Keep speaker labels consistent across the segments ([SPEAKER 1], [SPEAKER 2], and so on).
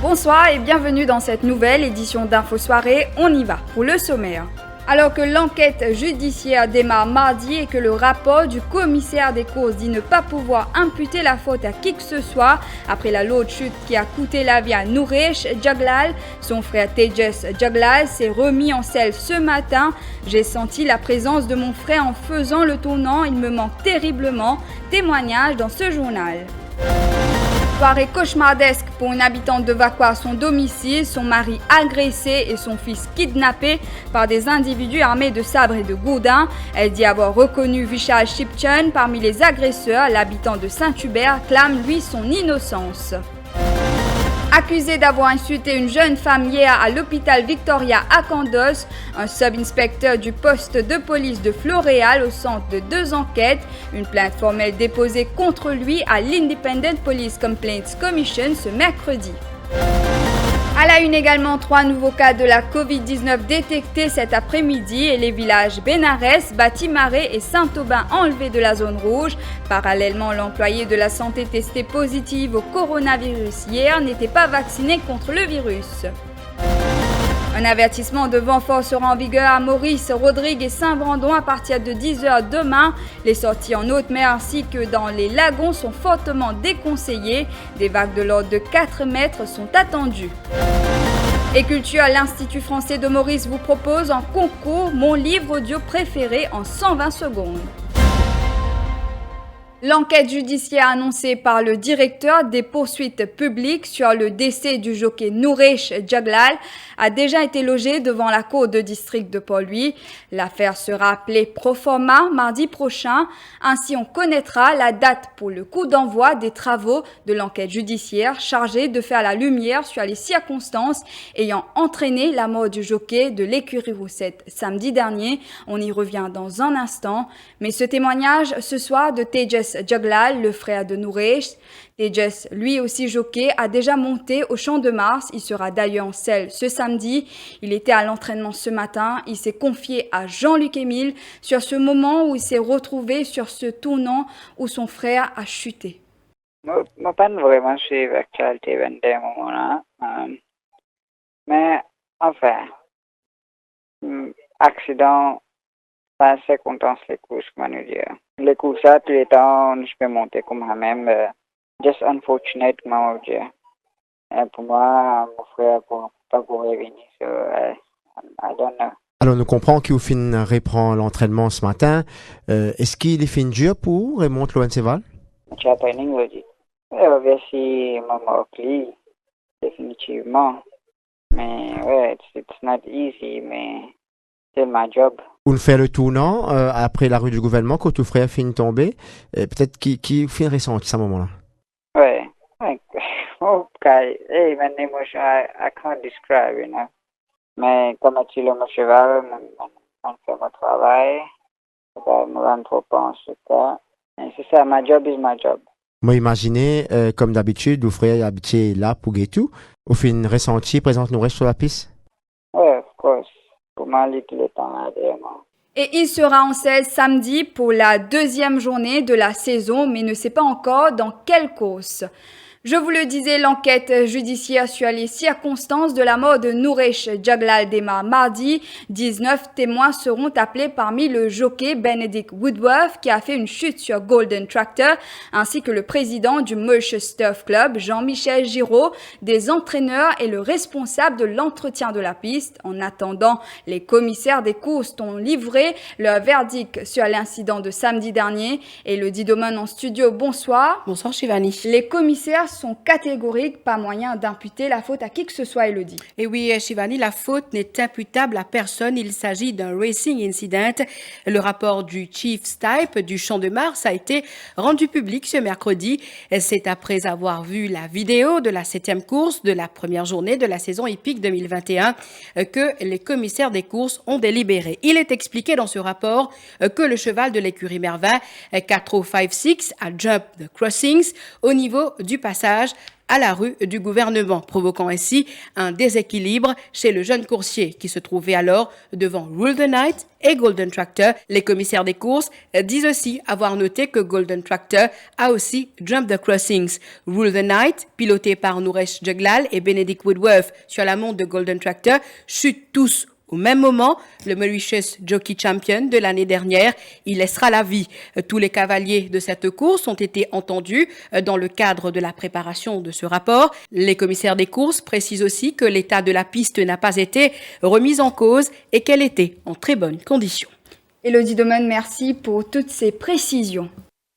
[SPEAKER 1] Bonsoir et bienvenue dans cette nouvelle édition d'Info Soirée. On y va pour le sommaire. Alors que l'enquête judiciaire démarre mardi et que le rapport du commissaire des causes dit ne pas pouvoir imputer la faute à qui que ce soit après la lourde chute qui a coûté la vie à Nouresh Jaglal, son frère Tejas Jaglal s'est remis en selle ce matin. J'ai senti la présence de mon frère en faisant le tournant, il me manque terriblement. Témoignage dans ce journal. Soirée cauchemardesque pour une habitante de Vakwa à son domicile, son mari agressé et son fils kidnappé par des individus armés de sabres et de gourdins. Elle dit avoir reconnu Vishal Shipchand parmi les agresseurs. L'habitant de Saint-Hubert clame lui son innocence. Accusé d'avoir insulté une jeune femme hier à l'hôpital Victoria à Candos, un sub-inspecteur du poste de police de Floréal au centre de 2 enquêtes. Une plainte formelle déposée contre lui à l'Independent Police Complaints Commission ce mercredi. À la une également, 3 nouveaux cas de la Covid-19 détectés cet après-midi et les villages Bénarès, Batimaré et Saint-Aubin enlevés de la zone rouge. Parallèlement, l'employé de la santé testé positive au coronavirus hier n'était pas vacciné contre le virus. Un avertissement de vent fort sera en vigueur à Maurice, Rodrigue et Saint-Brandon à partir de 10h demain. Les sorties en haute mer ainsi que dans les lagons sont fortement déconseillées. Des vagues de l'ordre de 4 mètres sont attendues. Et Culture, l'Institut français de Maurice vous propose en concours mon livre audio préféré en 120 secondes. L'enquête judiciaire annoncée par le directeur des poursuites publiques sur le décès du jockey Nouresh Jaglal a déjà été logée devant la cour de district de Port-Louis. L'affaire sera appelée pro forma mardi prochain. Ainsi, on connaîtra la date pour le coup d'envoi des travaux de l'enquête judiciaire chargée de faire la lumière sur les circonstances ayant entraîné la mort du jockey de l'écurie Roussette samedi dernier. On y revient dans un instant. Mais ce témoignage ce soir de Tejas Jaglal, le frère de Nouresh. Tejas, lui aussi jockey, a déjà monté au Champ de Mars. Il sera d'ailleurs en selle ce samedi. Il était à l'entraînement ce matin. Il s'est confié à Jean-Luc Émile sur ce moment où il s'est retrouvé sur ce tournant où son frère a chuté.
[SPEAKER 2] Je ne pas vraiment suivre l'actualité à ce moment-là. Mais enfin, accident, pas assez content les courses, comment nous dire. Les courses, tous les temps, je peux monter comme moi-même. Just unfortunate, comment dire. Et pour moi, mon frère ne pas pouvoir venir. So, I don't know.
[SPEAKER 3] Alors, nous comprenons qu'il reprend l'entraînement ce matin. Est-ce qu'il est fait dur pour remonter l'ONCVAL?
[SPEAKER 2] J'ai training logique. Obviously, maman définitivement. Mais ouais, it's not easy, mais c'est ma job.
[SPEAKER 3] On fait le tournant après la rue du gouvernement quand tout frère finit tomber. Peut-être qui fait ressenti à ce moment-là.
[SPEAKER 2] Ouais. Okay. Hey, my emotion, I can't describe, you know. Mais comme tu le cheval, on fait mon travail. Je me rends trop en ce cas. C'est ça, my job is my job.
[SPEAKER 3] Moi, imaginez, comme d'habitude, vous frère habitué là pour tout. Vous fait une ressenti, présente nous reste sur la piste?
[SPEAKER 2] Ouais, of course. Pour moi, tout le temps là, vraiment.
[SPEAKER 1] Et il sera en selle samedi pour la 2e journée de la saison, mais ne sait pas encore dans quelle course. Je vous le disais, l'enquête judiciaire sur les circonstances de la mort de Nouresh Jaglal démarre mardi. 19 témoins seront appelés parmi le jockey Benedict Woodworth qui a fait une chute sur Golden Tractor, ainsi que le président du Merchant Turf Club, Jean-Michel Giraud, des entraîneurs et le responsable de l'entretien de la piste. En attendant, les commissaires des courses ont livré leur verdict sur l'incident de samedi dernier. Et le Didomon en studio, bonsoir.
[SPEAKER 4] Bonsoir Shivani.
[SPEAKER 1] Les commissaires sont catégoriques, pas moyen d'imputer la faute à qui que ce soit, Elodie.
[SPEAKER 4] Et oui, Shivani, la faute n'est imputable à personne. Il s'agit d'un racing incident. Le rapport du Chief Stipe du Champ de Mars a été rendu public ce mercredi. C'est après avoir vu la vidéo de la 7e course de la première journée de la saison hippique 2021 que les commissaires des courses ont délibéré. Il est expliqué dans ce rapport que le cheval de l'écurie Mervin 4056 a jump the crossings au niveau du passage à la rue du gouvernement, provoquant ainsi un déséquilibre chez le jeune coursier qui se trouvait alors devant Rule the Night et Golden Tractor. Les commissaires des courses disent aussi avoir noté que Golden Tractor a aussi jump the crossings. Rule the Night, piloté par Nouresh Jeglal et Benedict Woodworth sur la montre de Golden Tractor, chutent tous au même moment. Le Mauritius Jockey Champion de l'année dernière, il laissera la vie. Tous les cavaliers de cette course ont été entendus dans le cadre de la préparation de ce rapport. Les commissaires des courses précisent aussi que l'état de la piste n'a pas été remis en cause et qu'elle était en très bonne condition.
[SPEAKER 1] Elodie Domen, merci pour toutes ces précisions.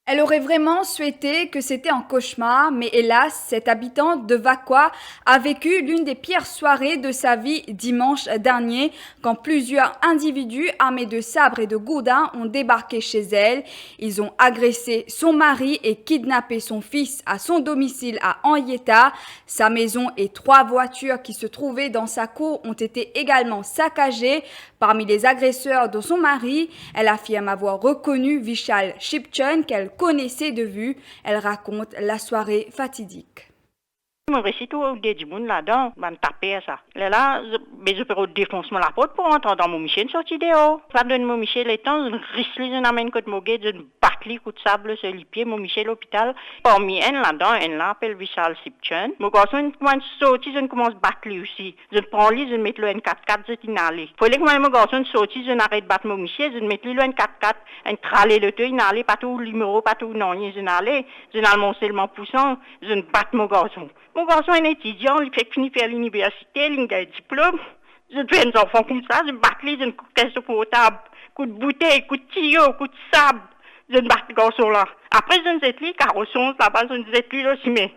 [SPEAKER 1] Elle aurait vraiment souhaité que c'était un cauchemar, mais hélas, cette habitante de Vacois a vécu l'une des pires soirées de sa vie dimanche dernier, quand plusieurs individus armés de sabres et de gourdins ont débarqué chez elle. Ils ont agressé son mari et kidnappé son fils à son domicile à Henrietta. Sa maison et 3 voitures qui se trouvaient dans sa cour ont été également saccagées. Parmi les agresseurs de son mari, elle affirme avoir reconnu Vishal Shipchun qu'elle connaissait de vue. Elle raconte la soirée fatidique.
[SPEAKER 5] Je me récite au du monde là-dedans, je taper ça. Là, je peux défoncer la porte pour entrer dans mon Michel sorti dehors. Ça donne mon Michel les temps, je risque je amène côté Moguet, je batte les coups de sable sur les pieds, mon Michel l'hôpital. Parmi elles là-dedans, elle l'appelle Vishal Shipchun. Mon garçon commence sortir, je commence à battre lui aussi. Je prends lui, je mets le N44, je t'inale. Faut que mon garçon sortir, je n'arrête de battre mon Michel, je mets lui le N44, un tralé le deux, inale, pas tout le numéro, pas tout non, je n'allais, je n'allais mon seulement poussant, je ne batte mon garçon. Mon garçon est un étudiant, il fait finir à l'université, il a un diplôme. Je fais un enfant comme ça, je batte les, je ne coupe pas sur table. Coup de bouteille, coup de tuyau, coup de sable. Je ne batte le garçon là. Après, je ne sais plus, carrosson, là-bas, je ne sais plus aussi, mais.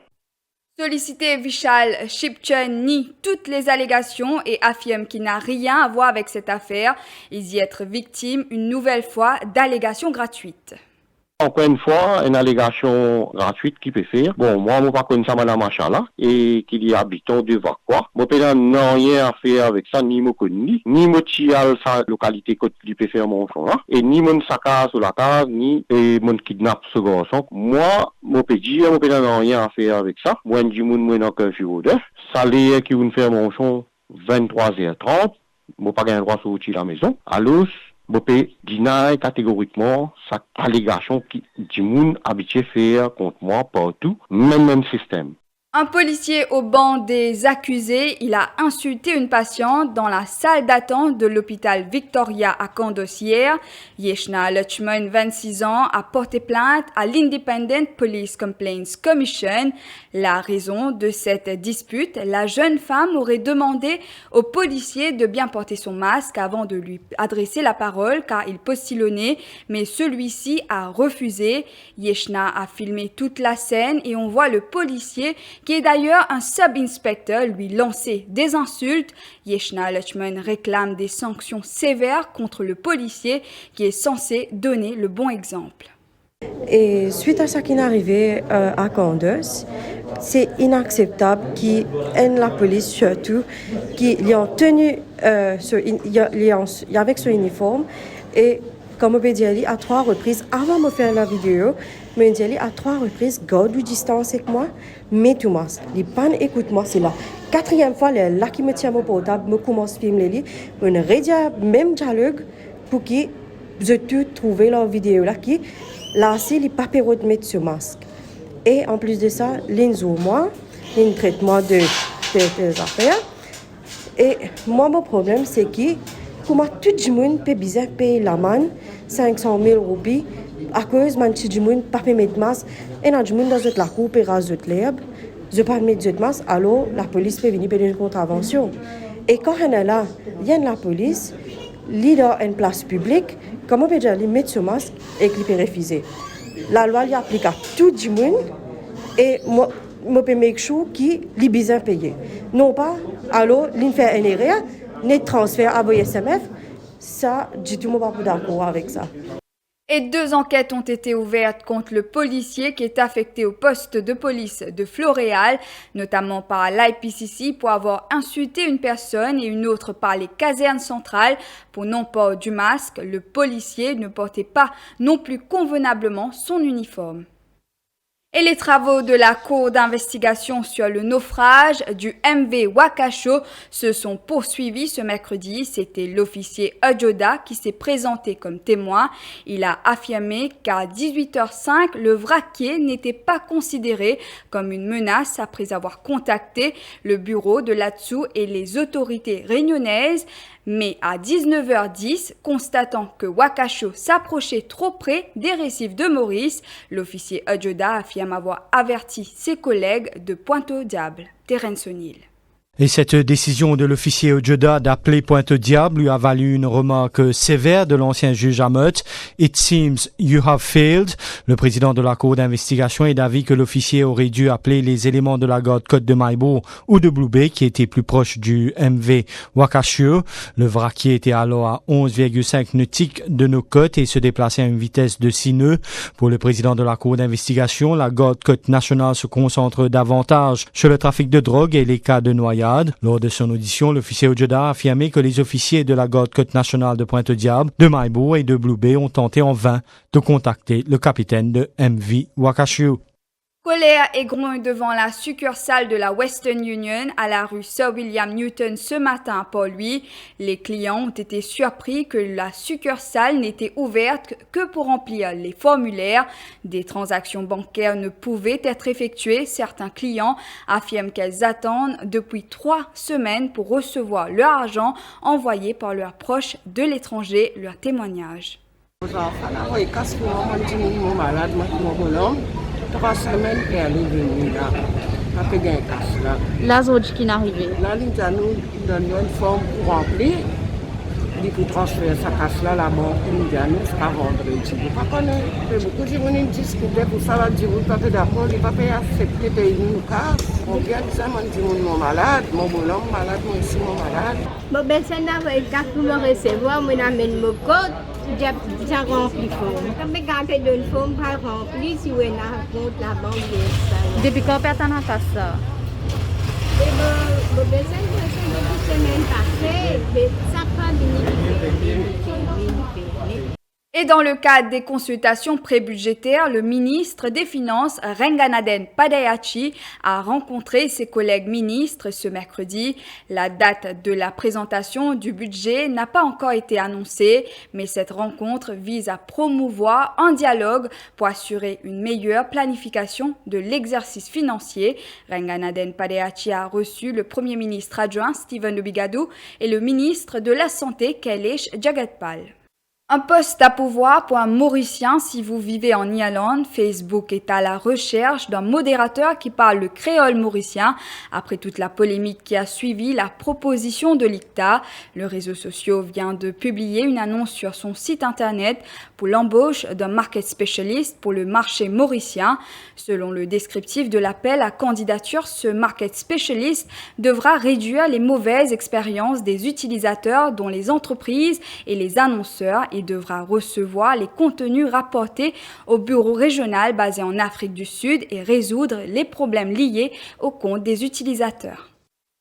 [SPEAKER 1] Sollicité, Vishal Shipchun nie toutes les allégations et affirme qu'il n'a rien à voir avec cette affaire. Il dit être victime une nouvelle fois d'allégations gratuites.
[SPEAKER 6] Encore une fois, une allégation gratuite qui peut faire. Bon, moi, je ne connais pas madame Machala et qu'il y a habitant de Vacois. Moi, je n'ai rien à faire avec ça, ni me connais, ni me tiens sa localité que tu peux faire mon enfant là, et ni mon saccage sur la case, ni mon kidnappe ce garçon. Moi, je peux dire, je n'ai rien à faire avec ça. Moi, je dis, moi, n'ai qu'un fil de salaire qui va faire mon enfant 23h30. Je n'ai pas le droit de sortir de la maison. Alors, je peux deny catégoriquement cette allégation qui du monde habitué faire contre moi partout, même système.
[SPEAKER 1] Un policier au banc des accusés, il a insulté une patiente dans la salle d'attente de l'hôpital Victoria à Candossière. Yeshna Lutchman, 26 ans, a porté plainte à l'Independent Police Complaints Commission. La raison de cette dispute, la jeune femme aurait demandé au policier de bien porter son masque avant de lui adresser la parole car il postillonnait, mais celui-ci a refusé. Yeshna a filmé toute la scène et on voit le policier qui est d'ailleurs un sub-inspecteur, lui lancer des insultes. Yeshna Lutchman réclame des sanctions sévères contre le policier qui est censé donner le bon exemple.
[SPEAKER 7] Et suite à ce qui est arrivé à Candos, c'est inacceptable la police surtout, qu'ils ont tenu avec ce uniforme et comme on peut dire à 3 reprises, avant de faire la vidéo, je dis à 3 reprises, garde du distance avec moi, mets tout masque. Les pannes, écoute-moi, c'est la 4e fois, là qui me tient mon portable, me commence à filmer, je redis même dialogue pour que je trouve leur vidéo là qui, là, c'est les papiers de mettre ce masque. Et en plus de ça, moi, ils traitent moi de affaires. Et moi, mon problème, c'est que comment tout le monde peut bien payer la manne 500 000 roupies à cause de tout le monde pas mettre masque et dans le monde dans la cour peut raser l'herbe je pas mettre de masque alors la police peut venir faire une contravention et quand on est là il y a la police leader une place publique comment on peut dire mettre ce masque et qu'il peut refuser la loi l'applique à tout le monde et moi je peux make sure qui les besoins payés. Non pas, alors, l'in fait un erreur, net transfert à SMF, ça, j'ai tout le monde pas d'accord avec ça.
[SPEAKER 1] Et 2 enquêtes ont été ouvertes contre le policier qui est affecté au poste de police de Floréal, notamment par l'IPCC pour avoir insulté une personne et une autre par les casernes centrales pour non-port du masque. Le policier ne portait pas non plus convenablement son uniforme. Et les travaux de la Cour d'investigation sur le naufrage du MV Wakasho se sont poursuivis ce mercredi. C'était l'officier Ojoda qui s'est présenté comme témoin. Il a affirmé qu'à 18h05, le vraquier n'était pas considéré comme une menace après avoir contacté le bureau de l'ATSU et les autorités réunionnaises. Mais à 19h10, constatant que Wakasho s'approchait trop près des récifs de Maurice, l'officier Ojoda affirme avoir averti ses collègues de pointer au diable. Terence O'Neill.
[SPEAKER 8] Et cette décision de l'officier Ojoda d'appeler Pointe-Diable lui a valu une remarque sévère de l'ancien juge Hammett. It seems you have failed. Le président de la cour d'investigation est d'avis que l'officier aurait dû appeler les éléments de la garde côte de Maïbo ou de Blue Bay qui étaient plus proches du MV Wakasho. Le vraquier était alors à 11,5 nautiques de nos côtes et se déplaçait à une vitesse de 6 nœuds. Pour le président de la cour d'investigation, la garde côte nationale se concentre davantage sur le trafic de drogue et les cas de noyade. Lors de son audition, l'officier Ojoda a affirmé que les officiers de la garde côte nationale de Pointe-Diable, de Maïbo et de Blue Bay ont tenté en vain de contacter le capitaine de MV Wakasho.
[SPEAKER 1] Colère et grogne devant la succursale de la Western Union à la rue Sir William Newton ce matin à Port-Louis. Les clients ont été surpris que la succursale n'était ouverte que pour remplir les formulaires. Des transactions bancaires ne pouvaient être effectuées. Certains clients affirment qu'elles attendent depuis 3 semaines pour recevoir leur argent envoyé par leurs proches de l'étranger. Leur témoignage.
[SPEAKER 9] 3 semaines qu'elle est venue là. Elle a fait un casse là.
[SPEAKER 10] Là, c'est qui est arrivé.
[SPEAKER 9] Là, il nous donne une forme pour remplir. Il faut transférer sa casse là, la banque, il nous dit, c'est pas vendredi. Je ne sais pas connaître. Beaucoup de gens discutent pour ça, ils disent, pas d'accord, ils ne peuvent pas accepter de payer une casse. On vient de ça, on dit, mon malade, mon bonhomme malade, moi ici, mon malade.
[SPEAKER 10] Bon, ben, c'est une casse pour me recevoir, moi, j'amène mon code. J'ai rempli forme. Quand je garde une forme, je remplis si on a compte la banque. Depuis quand personne n'a fait ça? Je vais depuis semaine passée, mais ça prend des minutes.
[SPEAKER 1] Et dans le cadre des consultations prébudgétaires, le ministre des Finances, Renganaden Padayachi, a rencontré ses collègues ministres ce mercredi. La date de la présentation du budget n'a pas encore été annoncée, mais cette rencontre vise à promouvoir un dialogue pour assurer une meilleure planification de l'exercice financier. Renganaden Padayachi a reçu le Premier ministre adjoint Stephen Obigadou et le ministre de la Santé Kailesh Jagatpal. Un poste à pouvoir pour un Mauricien si vous vivez en Irlande. Facebook est à la recherche d'un modérateur qui parle le créole mauricien. Après toute la polémique qui a suivi la proposition de l'ICTA, le réseau social vient de publier une annonce sur son site internet pour l'embauche d'un market specialist pour le marché mauricien. Selon le descriptif de l'appel à candidature, ce market specialist devra réduire les mauvaises expériences des utilisateurs dont les entreprises et les annonceurs. Il devra recevoir les contenus rapportés au bureau régional basé en Afrique du Sud et résoudre les problèmes liés au compte des utilisateurs.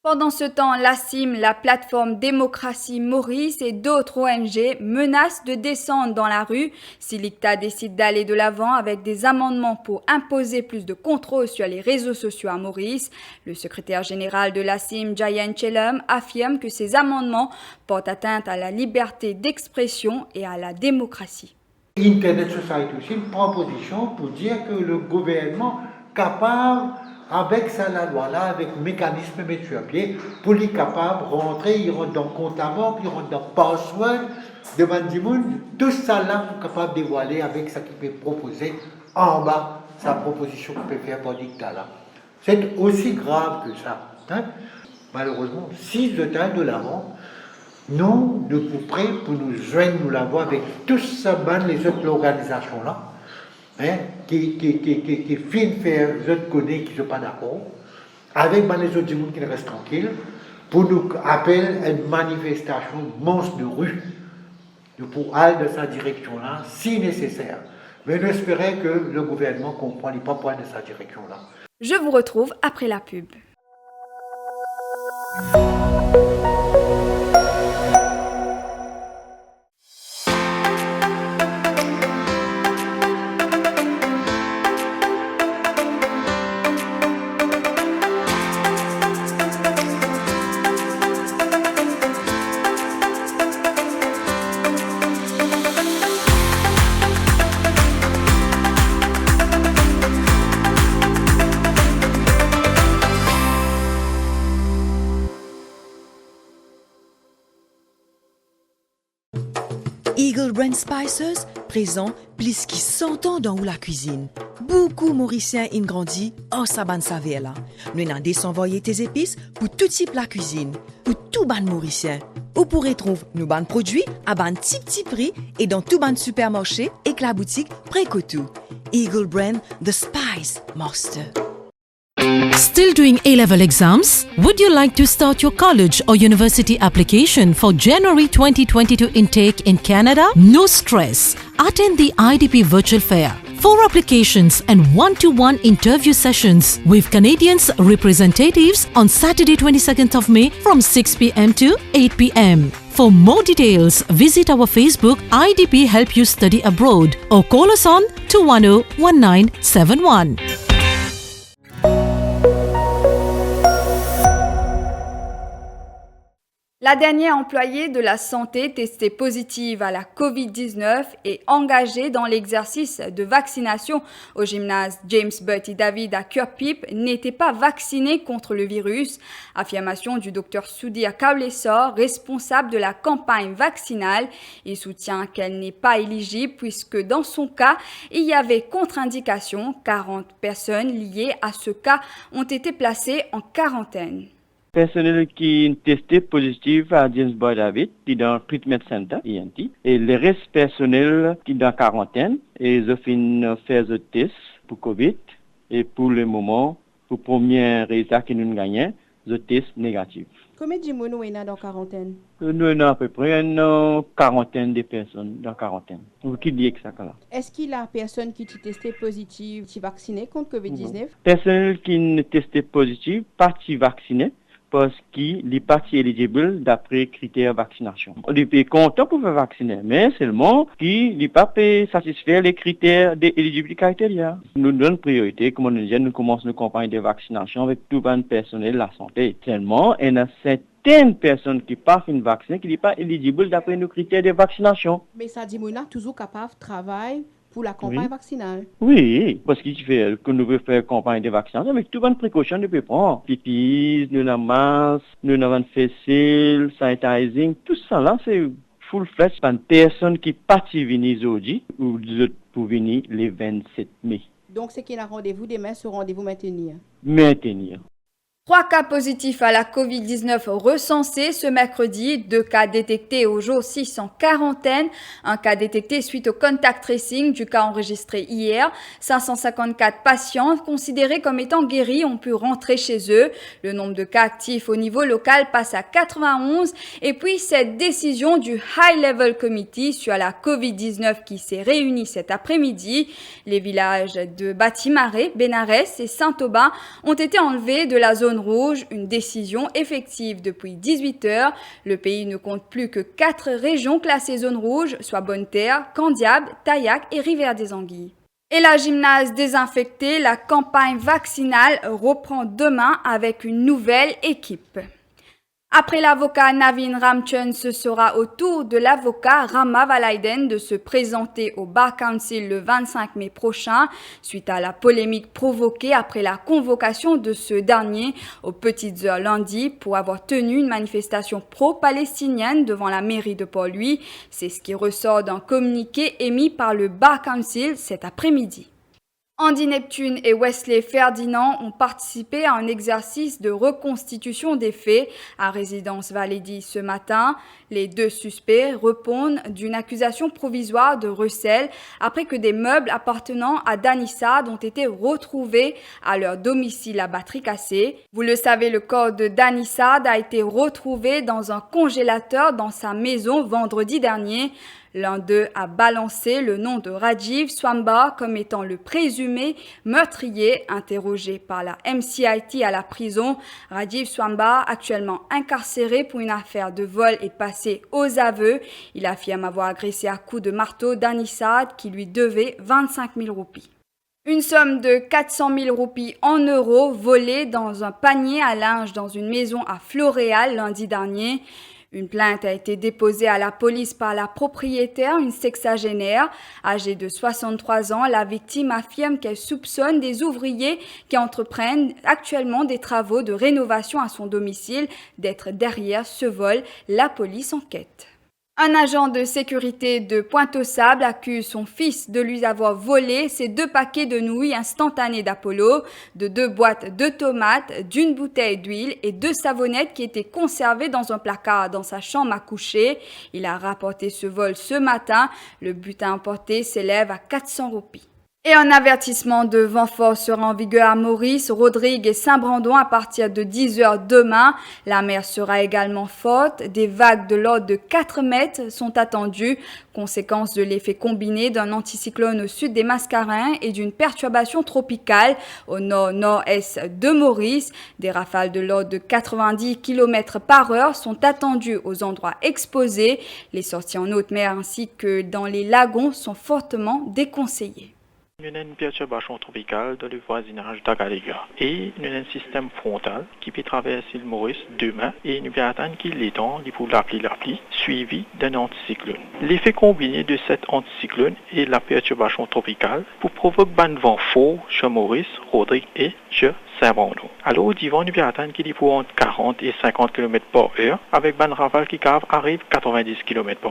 [SPEAKER 1] Pendant ce temps, l'ACIM, la plateforme Démocratie Maurice et d'autres ONG menacent de descendre dans la rue si l'ICTA décide d'aller de l'avant avec des amendements pour imposer plus de contrôle sur les réseaux sociaux à Maurice. Le secrétaire général de l'ACIM, Jayan Chelum, affirme que ces amendements portent atteinte à la liberté d'expression et à la démocratie.
[SPEAKER 11] Internet Society aussi prend position pour dire que le gouvernement capable avec ça, la loi-là, avec le mécanisme mis sur pied, pour les capables de rentrer, ils rentrent dans le compte à banque, ils rentrent dans le password, demandent du monde, tout ça là, sont capables de dévoiler avec ce qu'il peut proposer en bas, sa proposition qu'il peut faire pour le dictat là. C'est aussi grave que ça. Hein? Malheureusement, si de temps de l'avant, nous, de près pour nous joindre, nous l'avons avec tous ça, les autres organisations là, qui finit faire, je connais, qui ne sont pas d'accord, avec les autres gens qui restent tranquilles, pour nous appeler à une manifestation monstre de rue, pour aller dans sa direction-là, si nécessaire. Mais nous espérons que le gouvernement comprend les pas de sa direction-là.
[SPEAKER 1] Je vous retrouve après la pub.
[SPEAKER 12] Eagle Brand Spices présent plus qui 100 ans dans la cuisine. Beaucoup Mauriciens ont grandi en saban saveur là. Nous avons désenvoyé tes épices pour tout type la cuisine, pour tout ban Mauricien. Vous pourrez trouver nos ban produits à ban petit prix et dans tout ban supermarché et que la boutique Précotou. Eagle Brand, the Spice Master.
[SPEAKER 13] Still doing A-level exams? Would you like to start your college or university application for January 2022 intake in Canada? No stress. Attend the IDP Virtual Fair. 4 applications and 1-to-1 interview sessions with Canadians representatives on Saturday 22nd of May from 6 p.m. to 8 p.m. For more details, visit our Facebook IDP Help You Study Abroad or call us on 210-1971.
[SPEAKER 1] La dernière employée de la santé testée positive à la COVID-19 et engagée dans l'exercice de vaccination au gymnase James Bertie David à Kirkpipe n'était pas vaccinée contre le virus. Affirmation du Dr Soudir Kaulessor, responsable de la campagne vaccinale. Il soutient qu'elle n'est pas éligible puisque dans son cas, il y avait contre-indication. 40 personnes liées à ce cas ont été placées en quarantaine.
[SPEAKER 14] Personnel qui est testé positif à James Bertie David, qui est dans le Treatment Center, INT, et le reste personnel qui est dans quarantaine, et ils ont fait le test pour COVID, et pour le moment, pour le premier résultat que nous gagnons, le test négatif.
[SPEAKER 4] Combien de gens sont dans quarantaine?
[SPEAKER 14] Nous avons à peu près une quarantaine de personnes dans quarantaine. Qui dit que ça là?
[SPEAKER 4] Est-ce qu'il y a personne qui est testé positive, qui est vacciné contre COVID-19?
[SPEAKER 14] Personnel qui est testé positif, pas vacciné, parce qu'il n'est pas éligible d'après critères de vaccination. Il est content pour faire vacciner, mais seulement qu'il n'est pas satisfaire les critères d'éligibilité. Nous donnons priorité, comme on dit, nous commençons une campagne de vaccination avec tout le personnel de la santé. Tellement, il y a certaines personnes qui ne sont pas vaccinées, qui ne sont pas éligibles d'après nos critères de vaccination.
[SPEAKER 4] Mais ça dit qu'on est toujours capable de travailler pour la campagne vaccinale.
[SPEAKER 14] Oui, parce qu'il fait que nous voulons faire campagne de vaccination avec toutes les précautions que nous prendre. Pipis, nous avons masque, nous avons facial, sanitizing, tout ça là, c'est full fledged par une personne qui partit venir aujourd'hui ou pour venir le 27 mai.
[SPEAKER 4] Donc, c'est qu'il y a un rendez-vous demain, ce rendez-vous maintenir.
[SPEAKER 1] 3 cas positifs à la COVID-19 recensés ce mercredi, 2 cas détectés au jour 6 en quarantaine, 1 cas détecté suite au contact tracing du cas enregistré hier. 554 patients considérés comme étant guéris ont pu rentrer chez eux. Le nombre de cas actifs au niveau local passe à 91. Et puis cette décision du High Level Committee sur la COVID-19 qui s'est réuni cet après-midi. Les villages de Batimaré, Bénarès et Saint-Aubin ont été enlevés de la zone rouge, une décision effective depuis 18 heures. Le pays ne compte plus que 4 régions classées zone rouge, soit Bonne-Terre, Candiabe, Taillac et Rivière-des-Anguilles. Et la gymnase désinfectée, la campagne vaccinale reprend demain avec une nouvelle équipe. Après l'avocat Navin Ramchand, ce sera au tour de l'avocat Rama Valaiden de se présenter au Bar Council le 25 mai prochain, suite à la polémique provoquée après la convocation de ce dernier aux petites heures lundi pour avoir tenu une manifestation pro-palestinienne devant la mairie de Port-Louis. C'est ce qui ressort d'un communiqué émis par le Bar Council cet après-midi. Andy Neptune et Wesley Ferdinand ont participé à un exercice de reconstitution des faits à Résidence Valédy ce matin. Les deux suspects répondent d'une accusation provisoire de recel après que des meubles appartenant à Danny Saad ont été retrouvés à leur domicile à batterie cassée. Vous le savez, le corps de Danny Saad a été retrouvé dans un congélateur dans sa maison vendredi dernier. L'un d'eux a balancé le nom de Rajiv Swamba comme étant le présumé meurtrier. Interrogé par la MCIT à la prison, Rajiv Swamba, actuellement incarcéré pour une affaire de vol, est passé aux aveux. Il affirme avoir agressé à coups de marteau Danny Saad qui lui devait 25 000 roupies. Une somme de 400 000 roupies en euros volée dans un panier à linge dans une maison à Floréal lundi dernier. Une plainte a été déposée à la police par la propriétaire, une sexagénaire. Âgée de 63 ans, la victime affirme qu'elle soupçonne des ouvriers qui entreprennent actuellement des travaux de rénovation à son domicile d'être derrière ce vol. La police enquête. Un agent de sécurité de Pointe-aux-Sables accuse son fils de lui avoir volé ses 2 paquets de nouilles instantanées d'Apollo, de 2 boîtes de tomates, d'une bouteille d'huile et 2 savonnettes qui étaient conservées dans un placard dans sa chambre à coucher. Il a rapporté ce vol ce matin. Le butin emporté s'élève à 400 roupies. Et un avertissement de vent fort sera en vigueur à Maurice, Rodrigue et Saint-Brandon à partir de 10h demain. La mer sera également forte. Des vagues de l'ordre de 4 mètres sont attendues, conséquence de l'effet combiné d'un anticyclone au sud des Mascarins et d'une perturbation tropicale au nord-nord-est de Maurice. Des rafales de l'ordre de 90 km/h sont attendues aux endroits exposés. Les sorties en haute mer ainsi que dans les lagons sont fortement déconseillées.
[SPEAKER 15] Nous avons une perturbation tropicale dans le voisinage d'Agalega et nous avons un système frontal qui peut traverser le Maurice demain et nous pouvons attendre qu'il étend pour la pluie suivi d'un anticyclone. L'effet combiné de cet anticyclone et la perturbation tropicale pour provoquer un vent fort chez Maurice, Rodrigue et chez Saint-Brandon. Alors, au divan, nous pouvons attendre qu'il est pour entre 40 et 50 km/h avec un rafale qui arrive 90 km/h.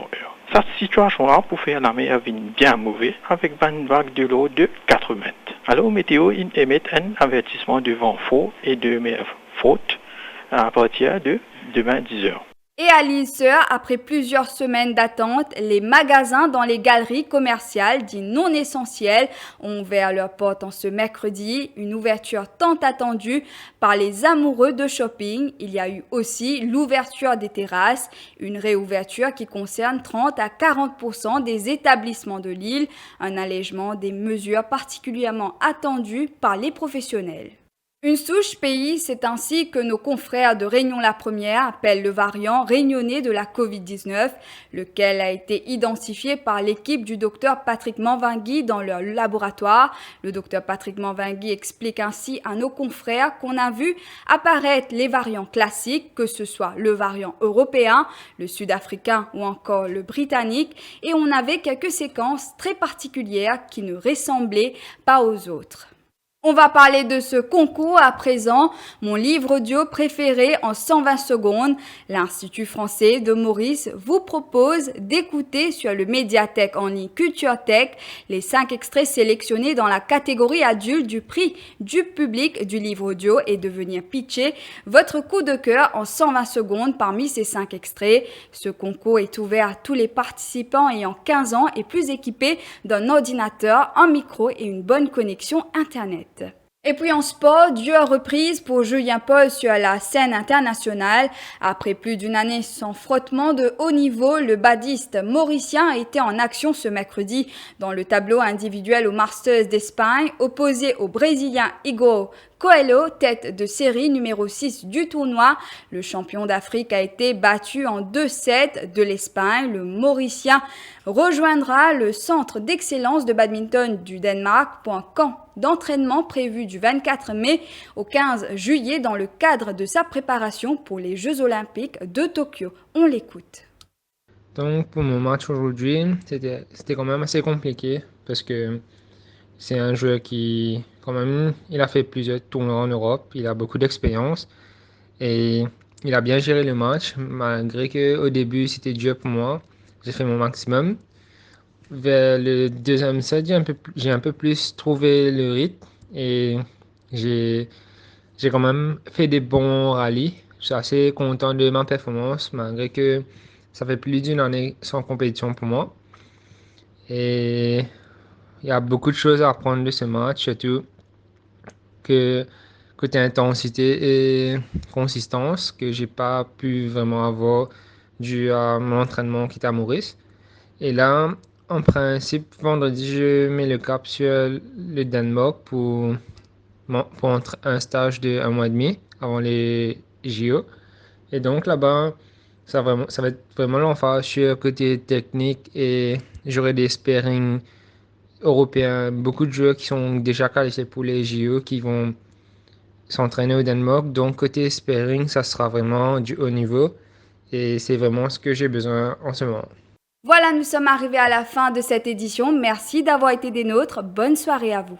[SPEAKER 15] Cette situation-là pour faire la mer bien mauvais avec une vague de l'eau de 4 mètres. Alors, météo émet un avertissement de vent fort et de mer forte à partir de demain 10h.
[SPEAKER 1] Et à l'Île-Sœur, après plusieurs semaines d'attente, les magasins dans les galeries commerciales dits non essentiels ont ouvert leurs portes en ce mercredi. Une ouverture tant attendue par les amoureux de shopping. Il y a eu aussi l'ouverture des terrasses, une réouverture qui concerne 30 à 40% des établissements de l'île, un allègement des mesures particulièrement attendues par les professionnels. Une souche pays, c'est ainsi que nos confrères de Réunion la Première appellent le variant réunionnais de la Covid-19, lequel a été identifié par l'équipe du docteur Patrick Manvingui dans leur laboratoire. Le docteur Patrick Manvingui explique ainsi à nos confrères qu'on a vu apparaître les variants classiques, que ce soit le variant européen, le sud-africain ou encore le britannique, et on avait quelques séquences très particulières qui ne ressemblaient pas aux autres. On va parler de ce concours à présent, mon livre audio préféré en 120 secondes. L'Institut français de Maurice vous propose d'écouter sur le médiathèque en ligne Culture Tech les 5 extraits sélectionnés dans la catégorie adulte du prix du public du livre audio et de venir pitcher votre coup de cœur en 120 secondes parmi ces 5 extraits. Ce concours est ouvert à tous les participants ayant 15 ans et plus équipés d'un ordinateur, un micro et une bonne connexion Internet. Et puis en sport, dure reprise pour Julien Paul sur la scène internationale. Après plus d'une année sans frottement de haut niveau, le badiste mauricien a été en action ce mercredi dans le tableau individuel au Masters d'Espagne, opposé au Brésilien Igor Coelho, tête de série numéro 6 du tournoi. Le champion d'Afrique a été battu en 2-7 de l'Espagne. Le Mauricien rejoindra le centre d'excellence de badminton du Danemark pour un camp d'entraînement prévu du 24 mai au 15 juillet dans le cadre de sa préparation pour les Jeux Olympiques de Tokyo. On l'écoute.
[SPEAKER 16] Donc pour mon match aujourd'hui, c'était quand même assez compliqué parce que c'est un joueur qui, quand même, il a fait plusieurs tournois en Europe, il a beaucoup d'expérience et il a bien géré le match malgré qu'au début c'était dur pour moi. J'ai fait mon maximum. vers le deuxième set, j'ai un peu plus trouvé le rythme et j'ai quand même fait des bons rallyes. Je suis assez content de ma performance, malgré que ça fait plus d'une année sans compétition pour moi. Et il y a beaucoup de choses à apprendre de ce match, surtout que côté intensité et consistance, que j'ai pas pu vraiment avoir dû à mon entraînement qui était à Maurice. Et là, en principe, vendredi, je mets le cap sur le Danemark pour un stage de 1 mois et demi avant les JO. Et donc là-bas, ça va être vraiment l'emphase sur côté technique et j'aurai des sparring européens, beaucoup de joueurs qui sont déjà qualifiés pour les JO qui vont s'entraîner au Danemark. Donc côté sparring, ça sera vraiment du haut niveau et c'est vraiment ce que j'ai besoin en ce moment.
[SPEAKER 1] Voilà, nous sommes arrivés à la fin de cette édition. Merci d'avoir été des nôtres. Bonne soirée à vous.